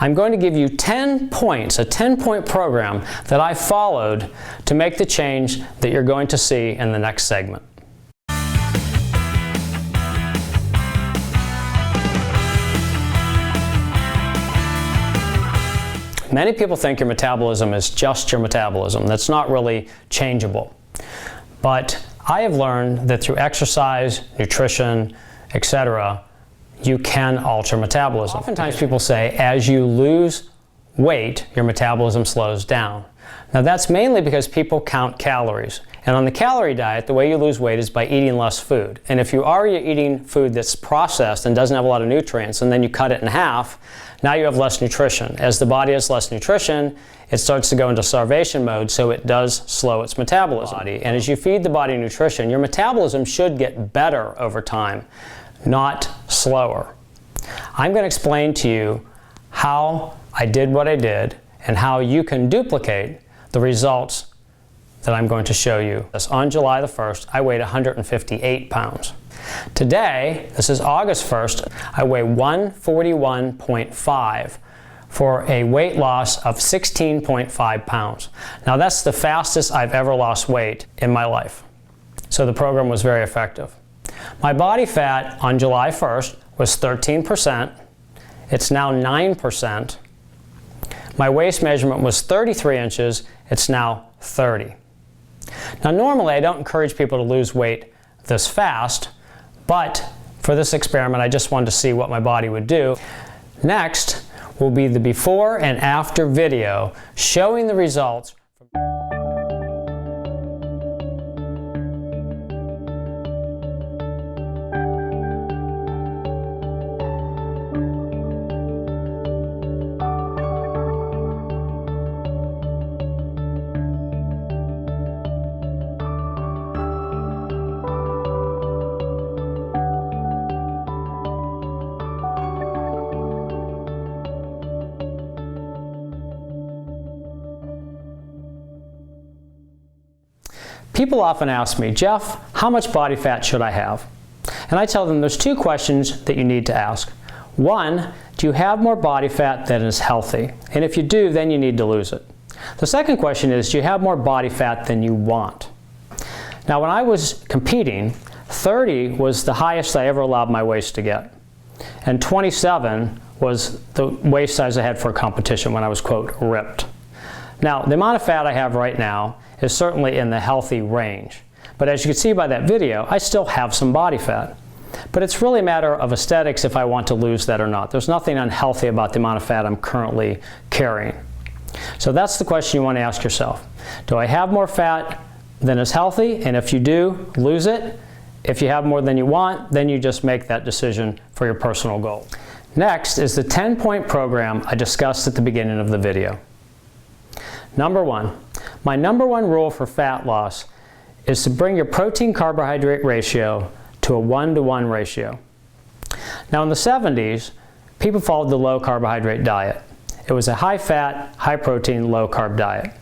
I'm going to give you 10 points, a 10-point program that I followed to make the change that you're going to see in the next segment. Many people think your metabolism is just your metabolism. That's not really changeable. But I have learned that through exercise, nutrition, etc., you can alter metabolism. Oftentimes people say, as you lose weight, your metabolism slows down. Now that's mainly because people count calories. And on the calorie diet, the way you lose weight is by eating less food. And if you are eating food that's processed and doesn't have a lot of nutrients, and then you cut it in half, now you have less nutrition. As the body has less nutrition, it starts to go into starvation mode, so it does slow its metabolism. And as you feed the body nutrition, your metabolism should get better over time, not slower. I'm going to explain to you how I did what I did and how you can duplicate the results that I'm going to show you. On July the 1st, I weighed 158 pounds. Today, this is August 1st, I weigh 141.5 for a weight loss of 16.5 pounds. Now that's the fastest I've ever lost weight in my life. So the program was very effective. My body fat on July 1st was 13%. It's now 9%. My waist measurement was 33 inches. It's now 30. Now normally I don't encourage people to lose weight this fast, but for this experiment I just wanted to see what my body would do. Next will be the before and after video showing the results. People often ask me, Jeff, how much body fat should I have? And I tell them there's two questions that you need to ask. One, do you have more body fat than is healthy? And if you do, then you need to lose it. The second question is, do you have more body fat than you want? Now, when I was competing, 30 was the highest I ever allowed my waist to get. And 27 was the waist size I had for a competition when I was, quote, ripped. Now, the amount of fat I have right now is certainly in the healthy range. But as you can see by that video, I still have some body fat. But it's really a matter of aesthetics if I want to lose that or not. There's nothing unhealthy about the amount of fat I'm currently carrying. So that's the question you want to ask yourself. Do I have more fat than is healthy? And if you do, lose it. If you have more than you want, then you just make that decision for your personal goal. Next is the 10-point program I discussed at the beginning of the video. Number one, my number one rule for fat loss is to bring your protein-carbohydrate ratio to a 1-to-1 ratio. Now in the 70s, people followed the low-carbohydrate diet. It was a high-fat, high-protein, low-carb diet.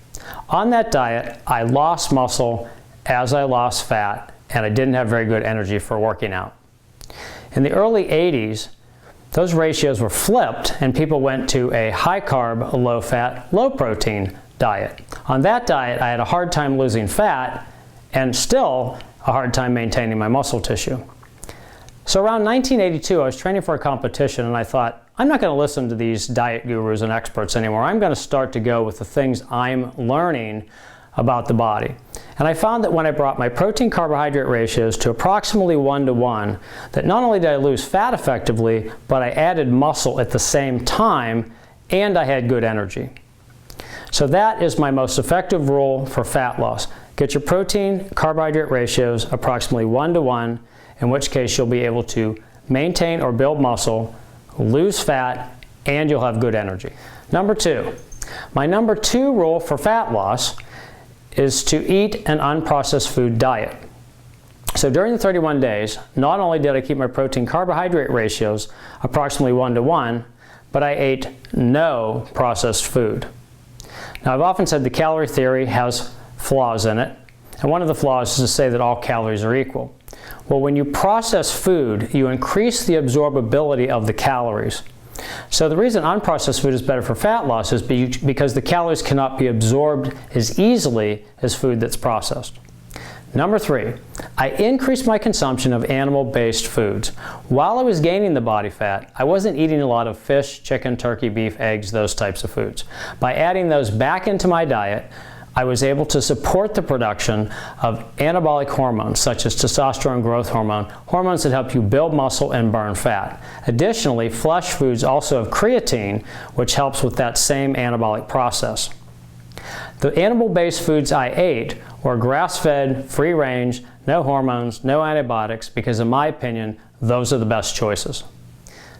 On that diet, I lost muscle as I lost fat, and I didn't have very good energy for working out. In the early 80s, those ratios were flipped, and people went to a high-carb, low-fat, low-protein diet. On that diet, I had a hard time losing fat and still a hard time maintaining my muscle tissue. So around 1982, I was training for a competition and I thought, I'm not going to listen to these diet gurus and experts anymore. I'm going to start to go with the things I'm learning about the body. And I found that when I brought my protein-carbohydrate ratios to approximately 1-to-1, that not only did I lose fat effectively, but I added muscle at the same time and I had good energy. So that is my most effective rule for fat loss. Get your protein-carbohydrate ratios approximately 1-to-1, in which case you'll be able to maintain or build muscle, lose fat, and you'll have good energy. Number two, my number two rule for fat loss is to eat an unprocessed food diet. So during the 31 days, not only did I keep my protein-carbohydrate ratios approximately 1-to-1, but I ate no processed food. Now, I've often said the calorie theory has flaws in it, and one of the flaws is to say that all calories are equal. Well, when you process food, you increase the absorbability of the calories. So the reason unprocessed food is better for fat loss is because the calories cannot be absorbed as easily as food that's processed. Number 3, I increased my consumption of animal-based foods. While I was gaining the body fat, I wasn't eating a lot of fish, chicken, turkey, beef, eggs, those types of foods. By adding those back into my diet, I was able to support the production of anabolic hormones such as testosterone growth hormone, hormones that help you build muscle and burn fat. Additionally, flesh foods also have creatine, which helps with that same anabolic process. The animal-based foods I ate were grass-fed, free-range, no hormones, no antibiotics, because in my opinion, those are the best choices.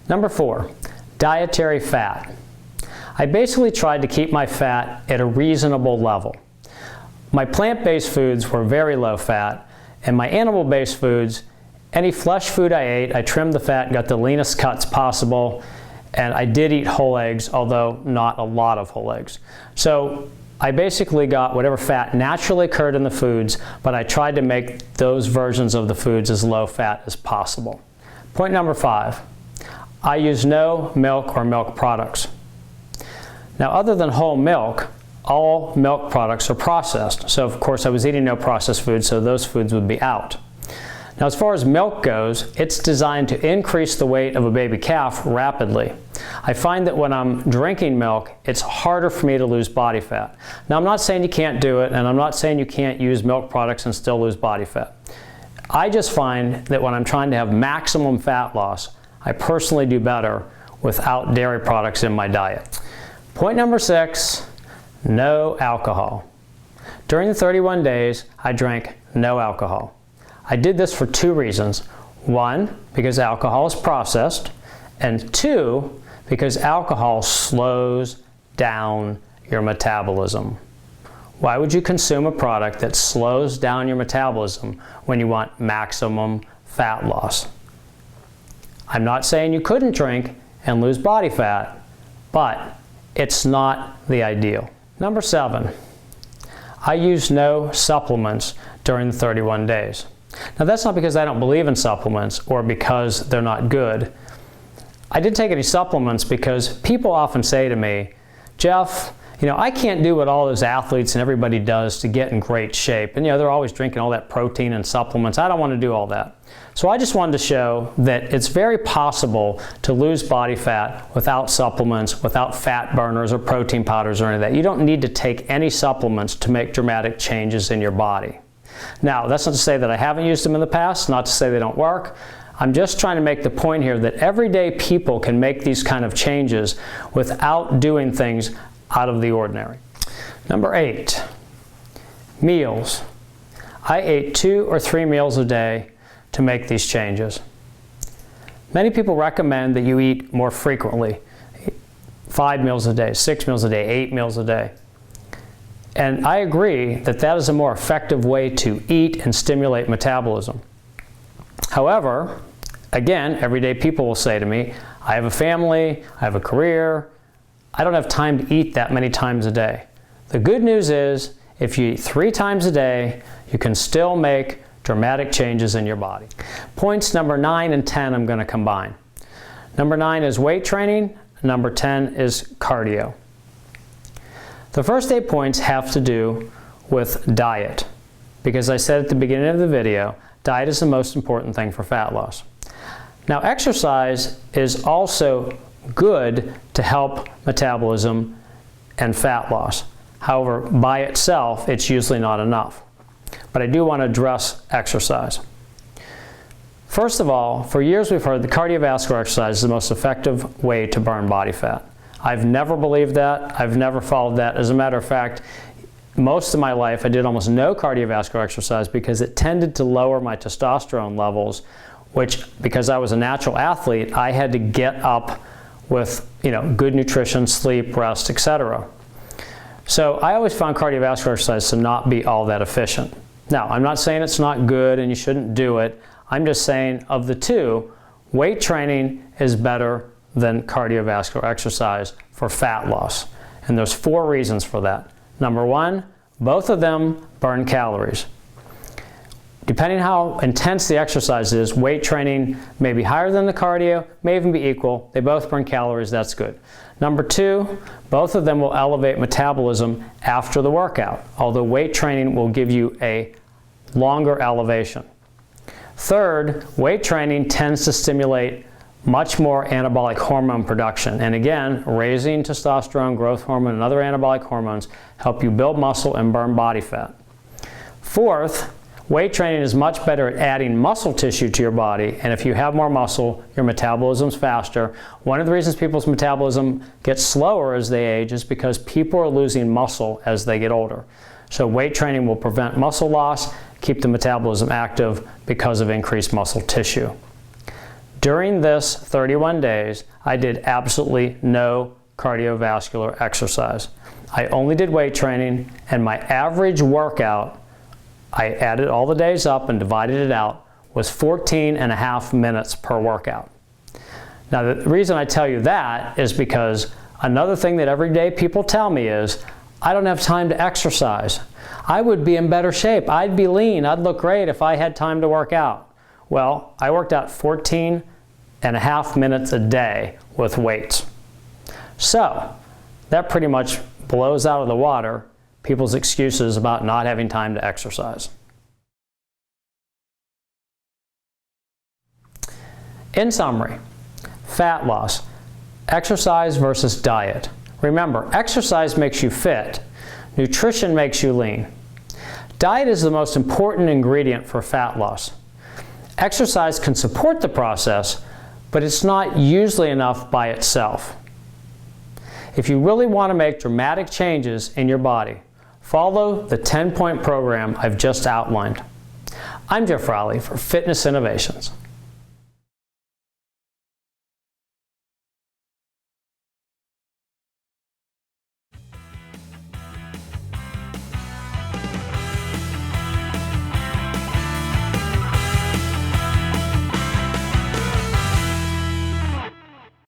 Number 4, dietary fat. I basically tried to keep my fat at a reasonable level. My plant-based foods were very low fat, and my animal-based foods, any flesh food I ate, I trimmed the fat, got the leanest cuts possible, and I did eat whole eggs, although not a lot of whole eggs. So I basically got whatever fat naturally occurred in the foods, but I tried to make those versions of the foods as low fat as possible. Point number 5, I use no milk or milk products. Now, other than whole milk, all milk products are processed. So, of course, I was eating no processed foods, so those foods would be out. Now, as far as milk goes, it's designed to increase the weight of a baby calf rapidly. I find that when I'm drinking milk, it's harder for me to lose body fat. Now, I'm not saying you can't do it, and I'm not saying you can't use milk products and still lose body fat. I just find that when I'm trying to have maximum fat loss, I personally do better without dairy products in my diet. Point number 6, no alcohol. During the 31 days, I drank no alcohol. I did this for 2 reasons. 1, because alcohol is processed, and 2, because alcohol slows down your metabolism. Why would you consume a product that slows down your metabolism when you want maximum fat loss? I'm not saying you couldn't drink and lose body fat, but it's not the ideal. Number 7, I use no supplements during the 31 days. Now, that's not because I don't believe in supplements or because they're not good. I didn't take any supplements because people often say to me, Jeff, I can't do what all those athletes and everybody does to get in great shape. And they're always drinking all that protein and supplements. I don't want to do all that. So I just wanted to show that it's very possible to lose body fat without supplements, without fat burners or protein powders or any of that. You don't need to take any supplements to make dramatic changes in your body. Now, that's not to say that I haven't used them in the past, not to say they don't work. I'm just trying to make the point here that everyday people can make these kind of changes without doing things out of the ordinary. Number 8, meals. I ate 2 or 3 meals a day to make these changes. Many people recommend that you eat more frequently, 5 meals a day, 6 meals a day, 8 meals a day. And I agree that that is a more effective way to eat and stimulate metabolism. However, again, everyday people will say to me, I have a family, I have a career, I don't have time to eat that many times a day. The good news is, if you eat 3 times a day, you can still make dramatic changes in your body. Points number 9 and 10 I'm going to combine. Number 9 is weight training, number 10 is cardio. The first 8 points have to do with diet, because I said at the beginning of the video, diet is the most important thing for fat loss. Now, exercise is also good to help metabolism and fat loss. However, by itself, it's usually not enough. But I do want to address exercise. First of all, for years we've heard that cardiovascular exercise is the most effective way to burn body fat. I've never believed that. I've never followed that. As a matter of fact, most of my life I did almost no cardiovascular exercise because it tended to lower my testosterone levels, which, because I was a natural athlete, I had to get up with good nutrition, sleep, rest, etc. So I always found cardiovascular exercise to not be all that efficient. Now, I'm not saying it's not good and you shouldn't do it. I'm just saying of the 2, weight training is better than cardiovascular exercise for fat loss. And there's 4 reasons for that. Number 1, both of them burn calories. Depending how intense the exercise is, weight training may be higher than the cardio, may even be equal. They both burn calories, that's good. Number two, both of them will elevate metabolism after the workout, although weight training will give you a longer elevation. Third, weight training tends to stimulate much more anabolic hormone production. And again, raising testosterone, growth hormone, and other anabolic hormones help you build muscle and burn body fat. Fourth, weight training is much better at adding muscle tissue to your body, and if you have more muscle, your metabolism's faster. One of the reasons people's metabolism gets slower as they age is because people are losing muscle as they get older. So weight training will prevent muscle loss, keep the metabolism active because of increased muscle tissue. During this 31 days, I did absolutely no cardiovascular exercise. I only did weight training, and my average workout, I added all the days up and divided it out, was 14.5 minutes per workout. Now, the reason I tell you that is because another thing that everyday people tell me is, I don't have time to exercise. I would be in better shape. I'd be lean. I'd look great if I had time to work out. Well, I worked out 14.5 minutes a day with weights. So that pretty much blows out of the water people's excuses about not having time to exercise. In summary, fat loss, exercise versus diet. Remember, exercise makes you fit. Nutrition makes you lean. Diet is the most important ingredient for fat loss. Exercise can support the process, but it's not usually enough by itself. If you really want to make dramatic changes in your body, follow the 10-point program I've just outlined. I'm Jeff Rowley for Fitness Innovations.